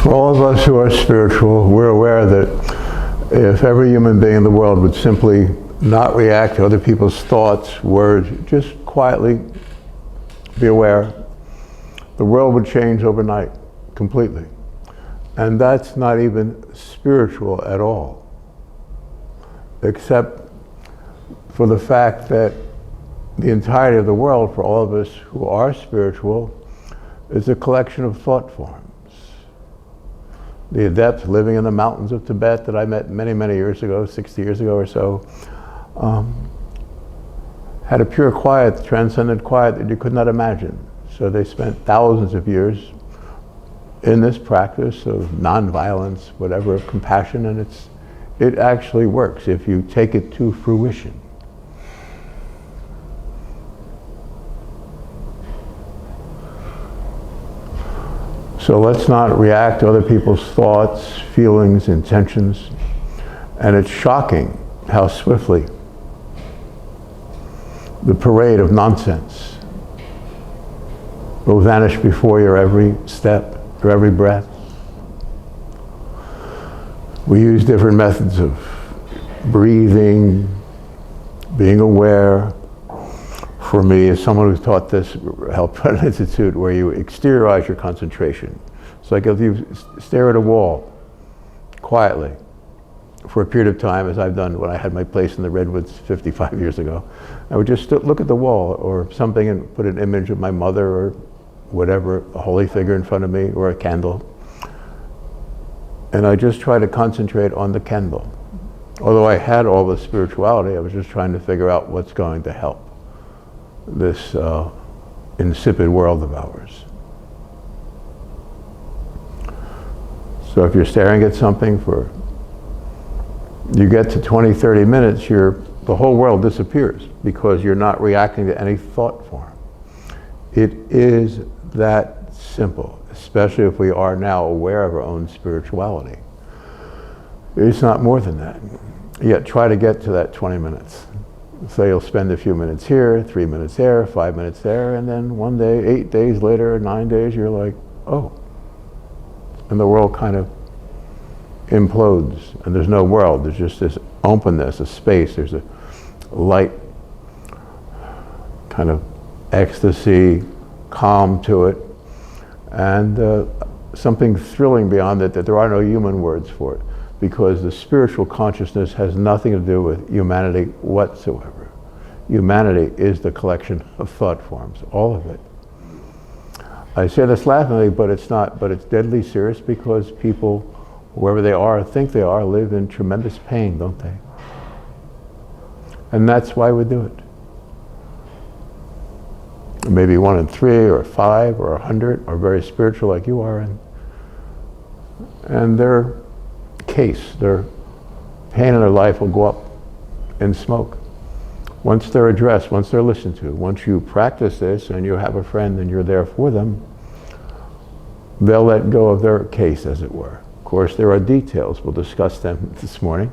For all of us who are spiritual, we're aware that if every human being in the world would simply not react to other people's thoughts, words, just quietly be aware, the world would change overnight, completely. And that's not even spiritual at all, except for the fact that the entirety of the world, for all of us who are spiritual, is a collection of thought forms. The adepts living in the mountains of Tibet that I met many, many years ago, 60 years ago or so, had a pure quiet, transcendent quiet that you could not imagine. So they spent thousands of years in this practice of nonviolence, whatever, compassion, and it actually works if you take it to fruition. So let's not react to other people's thoughts, feelings, intentions. And it's shocking how swiftly the parade of nonsense will vanish before your every step, your every breath. We use different methods of breathing, being aware. For me, as someone who's taught this Health Planet Institute, where you exteriorize your concentration. It's like if you stare at a wall quietly for a period of time, as I've done when I had my place in the Redwoods 55 years ago. I would just look at the wall or something and put an image of my mother or whatever, a holy figure in front of me or a candle. And I just try to concentrate on the candle. Although I had all the spirituality, I was just trying to figure out what's going to help this insipid world of ours. So if you're staring at something you get to 20, 30 minutes, the whole world disappears because you're not reacting to any thought form. It is that simple, especially if we are now aware of our own spirituality. It's not more than that. Yet try to get to that 20 minutes. So you'll spend a few minutes here, 3 minutes there, 5 minutes there, and then one day, 8 days later, 9 days, you're like, oh. And the world kind of implodes, and there's no world. There's just this openness, a space. There's a light, kind of ecstasy, calm to it, and something thrilling beyond it that there are no human words for it, because the spiritual consciousness has nothing to do with humanity whatsoever. Humanity is the collection of thought forms, all of it. I say this laughingly, but it's not, but it's deadly serious, because people, whoever they are, think they are, live in tremendous pain, don't they? And that's why we do it. Maybe 1 in 3 or 5 or 100 are very spiritual like you are, and their pain in their life will go up in smoke. Once they're addressed, once they're listened to, once you practice this and you have a friend and you're there for them, they'll let go of their case, as it were. Of course, there are details. We'll discuss them this morning.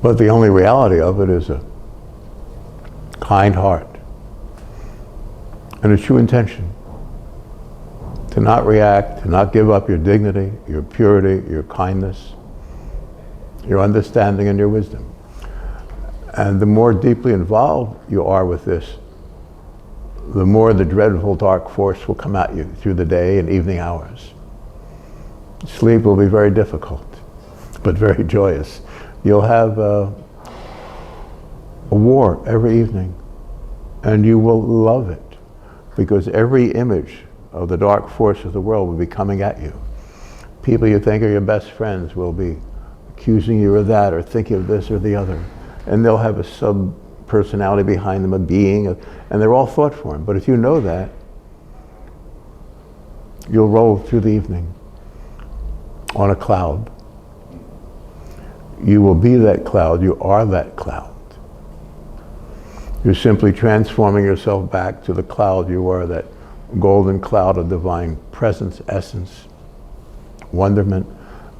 But the only reality of it is a kind heart and a true intention to not react, to not give up your dignity, your purity, your kindness, your understanding and your wisdom. And the more deeply involved you are with this, the more the dreadful dark force will come at you through the day and evening hours. Sleep will be very difficult, but very joyous. You'll have a war every evening, and you will love it, because every image of the dark force of the world will be coming at you. People you think are your best friends will be accusing you of that, or thinking of this or the other. And they'll have a sub-personality behind them, a being, and they're all thought form. But if you know that, you'll roll through the evening on a cloud. You will be that cloud, you are that cloud. You're simply transforming yourself back to the cloud you were, that golden cloud of divine presence, essence, wonderment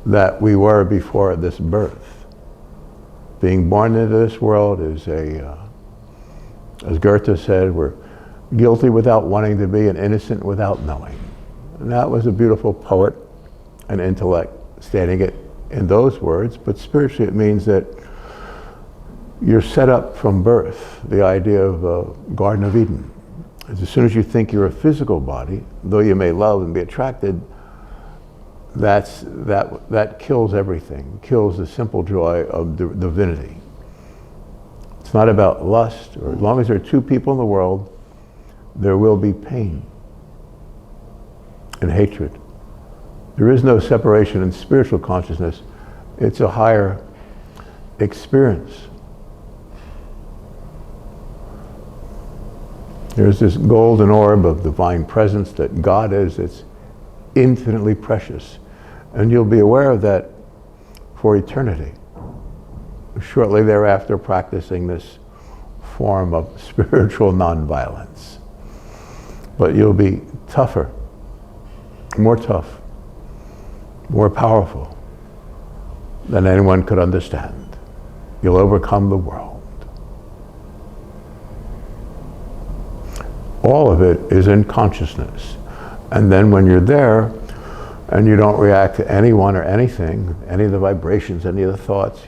that we were before this birth. Being born into this world is as Goethe said, we're guilty without wanting to be and innocent without knowing. And that was a beautiful poet and intellect stating it in those words, but spiritually it means that you're set up from birth, the idea of a Garden of Eden. As soon as you think you're a physical body, though you may love and be attracted, that kills everything, kills the simple joy of divinity. It's not about lust, or as long as there are two people in the world, there will be pain and hatred. There is no separation in spiritual consciousness. It's a higher experience. There's this golden orb of divine presence that God is. It's infinitely precious. And you'll be aware of that for eternity. Shortly thereafter, practicing this form of spiritual nonviolence. But you'll be tougher, more tough, more powerful than anyone could understand. You'll overcome the world. All of it is in consciousness. And then when you're there and you don't react to anyone or anything, any of the vibrations, any of the thoughts,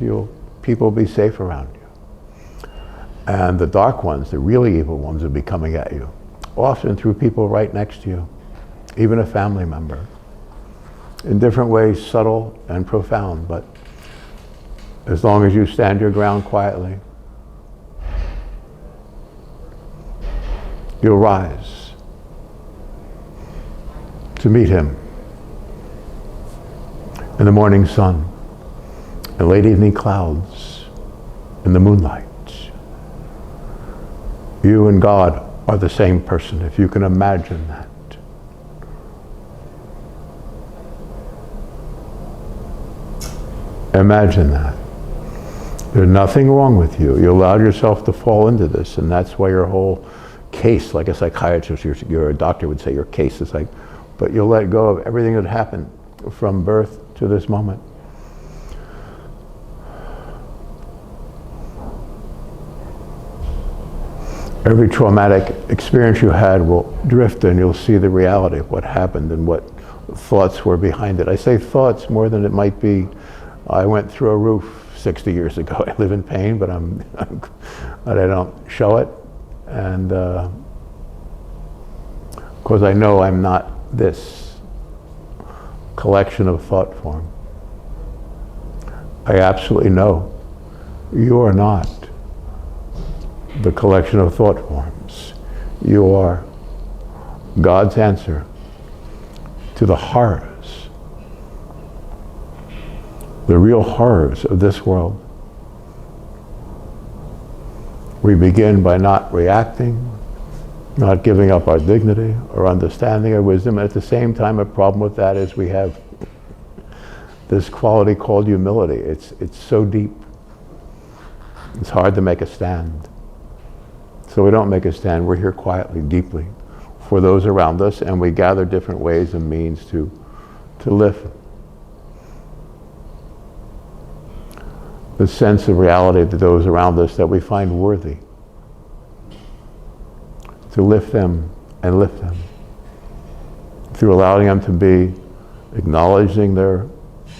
people will be safe around you. And the dark ones, the really evil ones, will be coming at you, often through people right next to you, even a family member, in different ways, subtle and profound. But as long as you stand your ground quietly, you'll rise to meet him in the morning sun, in late evening clouds, in the moonlight. You and God are the same person, if you can imagine that. Imagine that. There's nothing wrong with you. You allowed yourself to fall into this, and that's why your whole case, like a psychiatrist, a doctor would say, your case is like, but you'll let go of everything that happened from birth to this moment. Every traumatic experience you had will drift, and you'll see the reality of what happened and what thoughts were behind it. I say thoughts more than it might be. I went through a roof 60 years ago. I live in pain, but I don't show it. And because I know I'm not this collection of thought form. I absolutely know you are not the collection of thought forms. You are God's answer to the horrors, the real horrors of this world. We begin by not reacting, not giving up our dignity, our understanding, our wisdom. And at the same time, a problem with that is we have this quality called humility. It's so deep. It's hard to make a stand. So we don't make a stand. We're here quietly, deeply, for those around us, and we gather different ways and means to lift the sense of reality to those around us that we find worthy, to lift them and lift them through allowing them to be, acknowledging their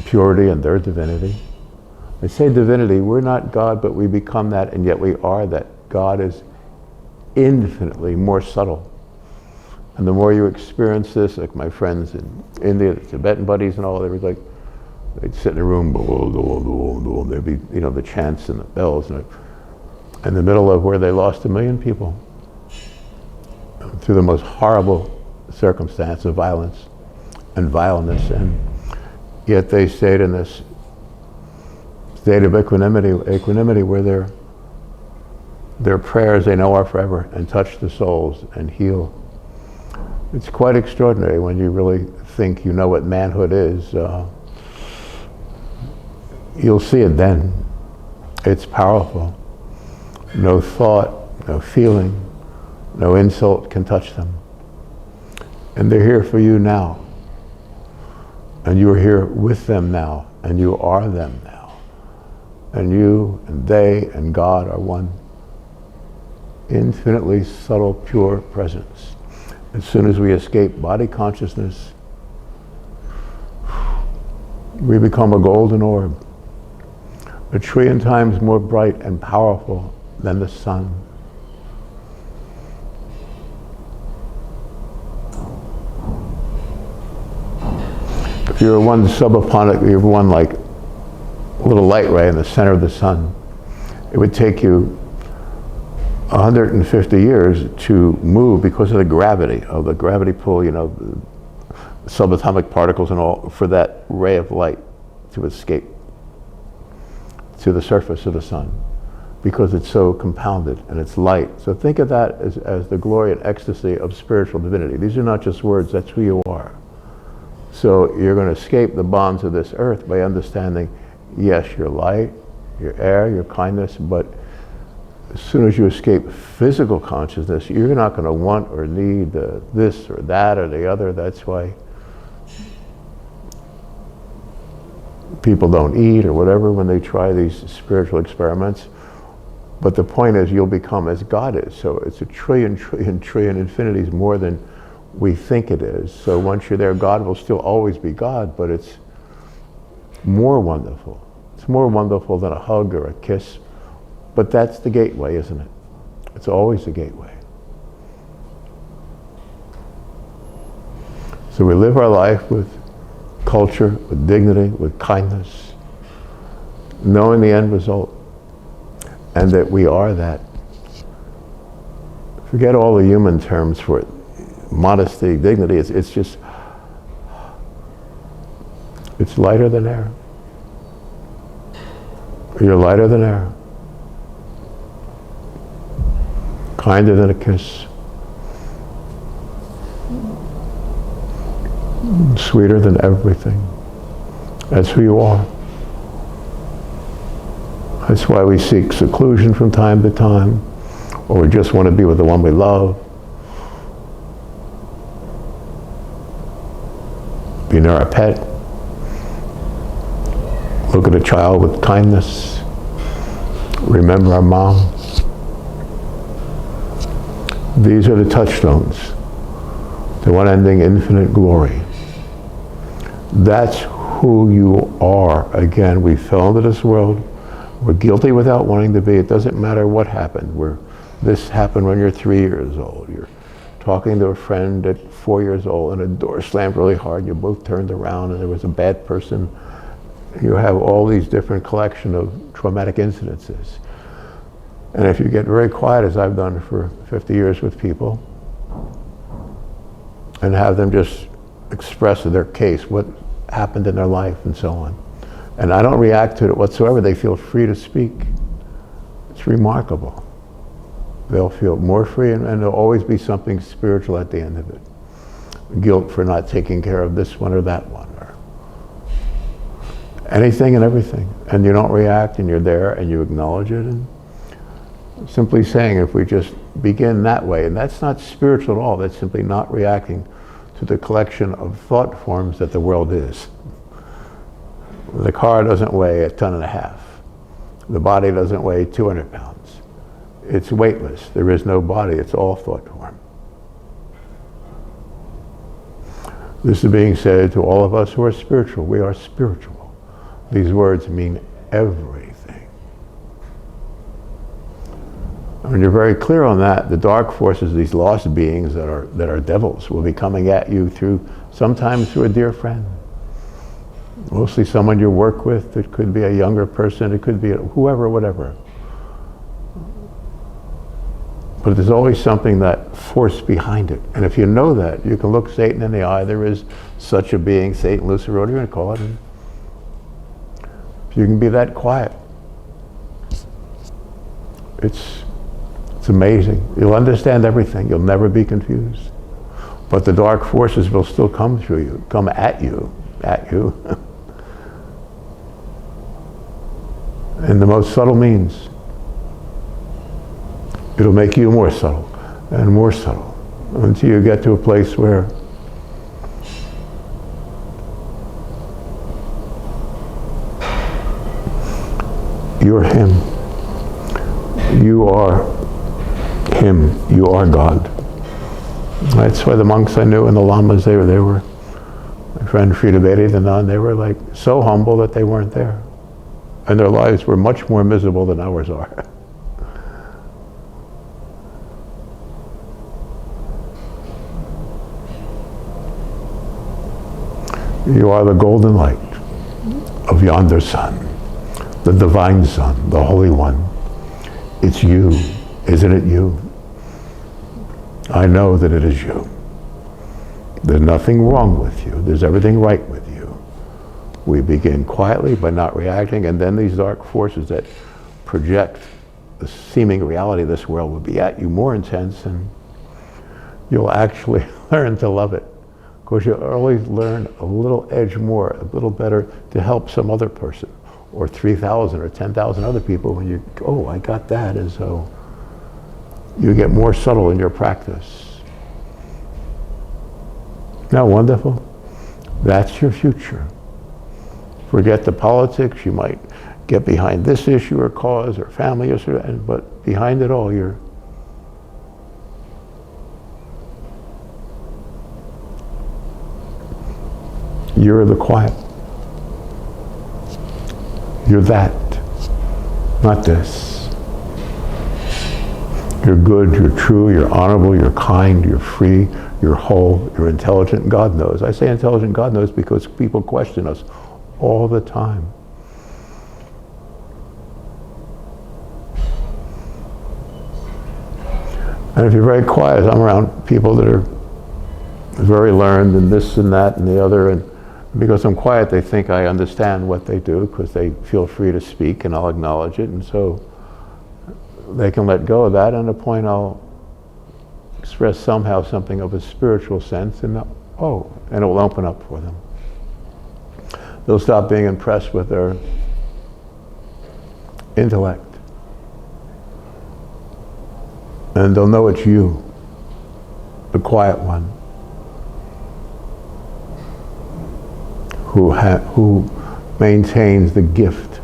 purity and their divinity. I say divinity, we're not God, but we become that, and yet we are that. God is infinitely more subtle. And the more you experience this, like my friends in India, the Tibetan buddies and all, they'd sit in a room, there'd be, the chants and the bells, and in the middle of where they lost 1 million people through the most horrible circumstance of violence and vileness, and yet they stayed in this state of equanimity where their prayers, they know, are forever and touch the souls and heal. It's quite extraordinary when you really think you know what manhood is. You'll see it then. It's powerful. No thought, no feeling, no insult can touch them. And they're here for you now. And you are here with them now. And you are them now. And you and they and God are one infinitely subtle, pure presence. As soon as we escape body consciousness We become a golden orb, 1,000,000,000 times more bright and powerful than the sun. If you're one subatomic, you're one like little light ray in the center of the sun, it would take you 150 years to move because of the gravity pull, you know, subatomic particles and all, for that ray of light to escape to the surface of the sun, because it's so compounded and it's light. So think of that as the glory and ecstasy of spiritual divinity. These are not just words, that's who you are. So you're going to escape the bonds of this earth by understanding, yes, your light, your air, your kindness, but as soon as you escape physical consciousness, you're not going to want or need this or that or the other. That's why people don't eat or whatever when they try these spiritual experiments. But the point is, you'll become as God is. So it's 1,000,000,000,000,000,000,000,000 infinities more than we think it is. So once you're there, God will still always be God, but it's more wonderful. It's more wonderful than a hug or a kiss. But that's the gateway, isn't it? It's always the gateway. So we live our life with culture, with dignity, with kindness, knowing the end result, and that we are that. Forget all the human terms for it. Modesty, dignity, it's just, it's lighter than air. You're lighter than air. Kinder than a kiss. Sweeter than everything. That's who you are. That's why we seek seclusion from time to time, or we just want to be with the one we love. Be near our pet. Look at a child with kindness. Remember our mom. These are the touchstones to unending infinite glory. That's who you are. Again, we fell into this world. We're guilty without wanting to be. It doesn't matter what happened. This happened when you're 3 years old. You're talking to a friend at 4 years old and a door slammed really hard. You both turned around and there was a bad person. You have all these different collection of traumatic incidences. And if you get very quiet, as I've done for 50 years with people, and have them just express their case, what happened in their life and so on. And I don't react to it whatsoever. They feel free to speak. It's remarkable. They'll feel more free, and there'll always be something spiritual at the end of it. Guilt for not taking care of this one or that one, or anything and everything. And you don't react, and you're there, and you acknowledge it. And simply saying, if we just begin that way, and that's not spiritual at all, that's simply not reacting to the collection of thought forms that the world is. The car doesn't weigh 1.5 tons. The body doesn't weigh 200 pounds. It's weightless. There is no body. It's all thought form. This is being said to all of us who are spiritual. We are spiritual. These words mean everything. When you're very clear on that, the dark forces, these lost beings that are devils, will be coming at you sometimes through a dear friend. Mostly someone you work with. It could be a younger person. It could be whoever, whatever. But there's always something, that force behind it. And if you know that, you can look Satan in the eye. There is such a being, Satan, Lucifer, whatever you want to call it. And if you can be that quiet, it's amazing. You'll understand everything. You'll never be confused. But the dark forces will still come through you, come at you. In the most subtle means. It'll make you more subtle and more subtle until you get to a place where you're Him. You are Him. You are God. That's why the monks I knew and the lamas, they were My friend Frida Betty, the nun, they were like so humble that they weren't there. And their lives were much more miserable than ours are. You are the golden light of yonder sun, the divine sun, the Holy One. It's you, isn't it you? I know that it is you. There's nothing wrong with you. There's everything right with you. We begin quietly by not reacting, and then these dark forces that project the seeming reality of this world will be at you more intense, and you'll actually learn to love it. Because you'll always learn a little edge more, a little better to help some other person, or 3,000 or 10,000 other people when you, oh, I got that, and so you get more subtle in your practice. Isn't that wonderful? That's your future. Forget the politics. You might get behind this issue or cause or family issue, but behind it all, you're the quiet. You're that, not this. You're good, you're true, you're honorable, you're kind, you're free, you're whole, you're intelligent. God knows. I say intelligent, God knows, because people question us all the time. And if you're very quiet, I'm around people that are very learned and this and that and the other, and because I'm quiet, they think I understand what they do because they feel free to speak, and I'll acknowledge it, and so they can let go of that. And at a point I'll express somehow something of a spiritual sense, and oh, and it will open up for them. They'll stop being impressed with their intellect, and they'll know it's you, the quiet one, who maintains the gift,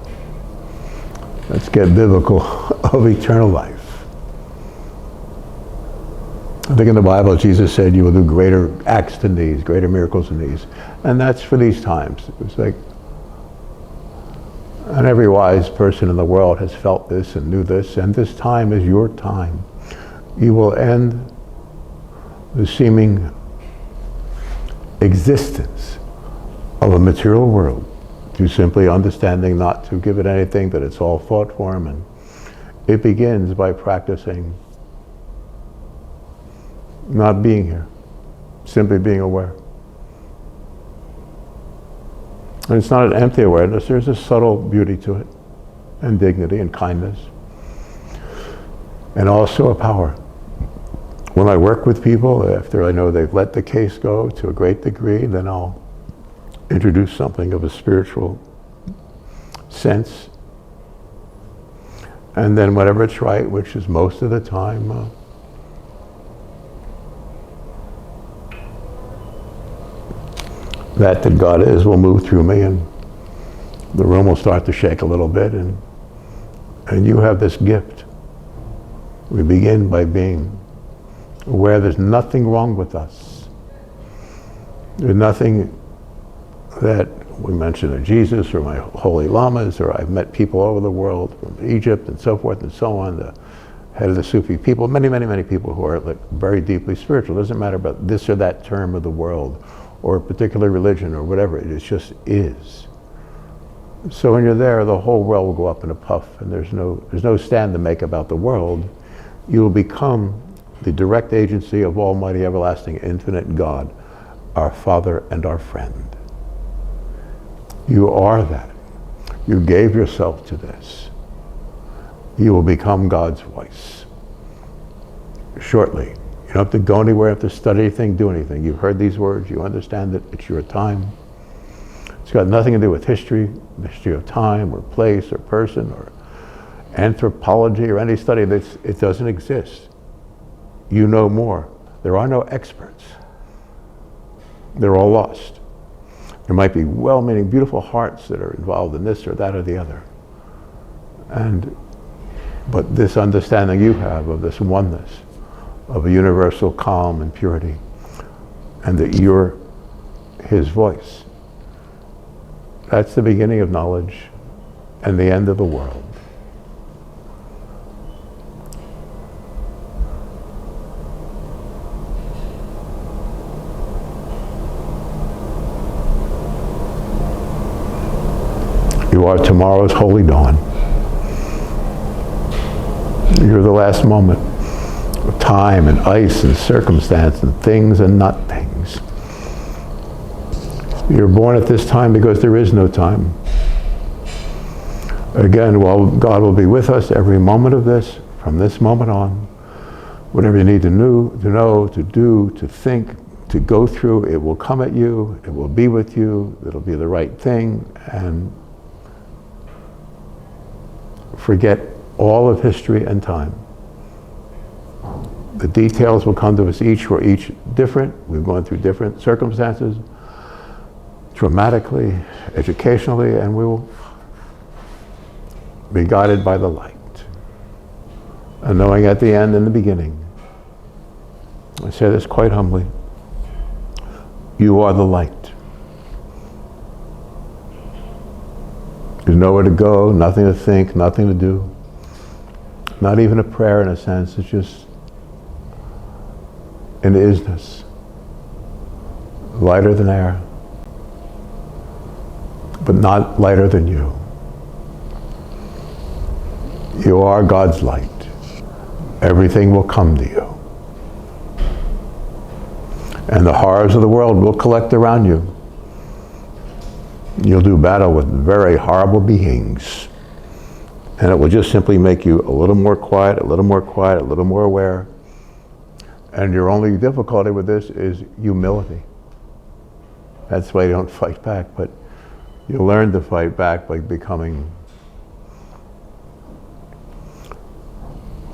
let's get biblical, of eternal life. I think in the Bible Jesus said you will do greater acts than these, greater miracles than these. And that's for these times. It was like, and every wise person in the world has felt this and knew this, and this time is your time. You will end the seeming existence of a material world through simply understanding not to give it anything, that it's all thought form. And it begins by practicing not being here, simply being aware. And it's not an empty awareness, there's a subtle beauty to it, and dignity and kindness, and also a power. When I work with people, after I know they've let the case go to a great degree, then I'll introduce something of a spiritual sense. And then whenever it's right, which is most of the time, that God is will move through me, and the room will start to shake a little bit, and you have this gift. We begin by being aware there's nothing wrong with us. There's nothing that we mentioned of Jesus or my holy lamas, or I've met people all over the world from Egypt and so forth and so on, the head of the Sufi people, many, many, many people who are like very deeply spiritual. It doesn't matter about this or that term of the world or a particular religion or whatever, it just is. So when you're there, the whole world will go up in a puff, and there's no stand to make about the world. You will become the direct agency of Almighty, everlasting, infinite God, our Father and our friend. You are that. You gave yourself to this. You will become God's voice shortly. You don't have to go anywhere, have to study anything, do anything. You've heard these words, you understand that it's your time. It's got nothing to do with history, the history of time or place or person or anthropology or any study. It doesn't exist. You know more. There are no experts. They're all lost. There might be well-meaning, beautiful hearts that are involved in this or that or the other. But this understanding you have of this oneness, of a universal calm and purity, and that you're his voice. That's the beginning of knowledge and the end of the world. You are tomorrow's holy dawn. You're the last moment of time and ice and circumstance and things and not things. You're born at this time because there is no time. Again, while God will be with us every moment of this, from this moment on, whatever you need to know, to do, to think, to go through, it will come at you, it will be with you, it'll be the right thing, and forget all of history and time. The details will come to us each. We're each different. We've gone through different circumstances, traumatically, educationally, and we will be guided by the light. And knowing at the end and the beginning, I say this quite humbly, you are the light. There's nowhere to go, nothing to think, nothing to do. Not even a prayer in a sense, it's just an isness. Lighter than air, but not lighter than you. You are God's light. Everything will come to you. And the horrors of the world will collect around you. You'll do battle with very horrible beings. And it will just simply make you a little more quiet, a little more quiet, a little more aware. And your only difficulty with this is humility. That's why you don't fight back, but you learn to fight back by becoming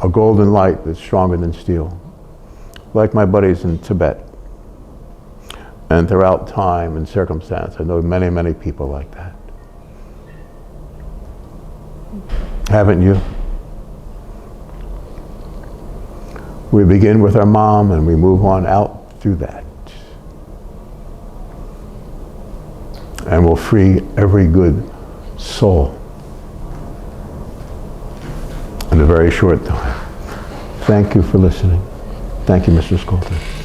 a golden light that's stronger than steel. Like my buddies in Tibet. And throughout time and circumstance, I know many, many people like that. Haven't you? We begin with our mom and we move on out through that. And we'll free every good soul in a very short time. Thank you for listening. Thank you, Mr. Skolter.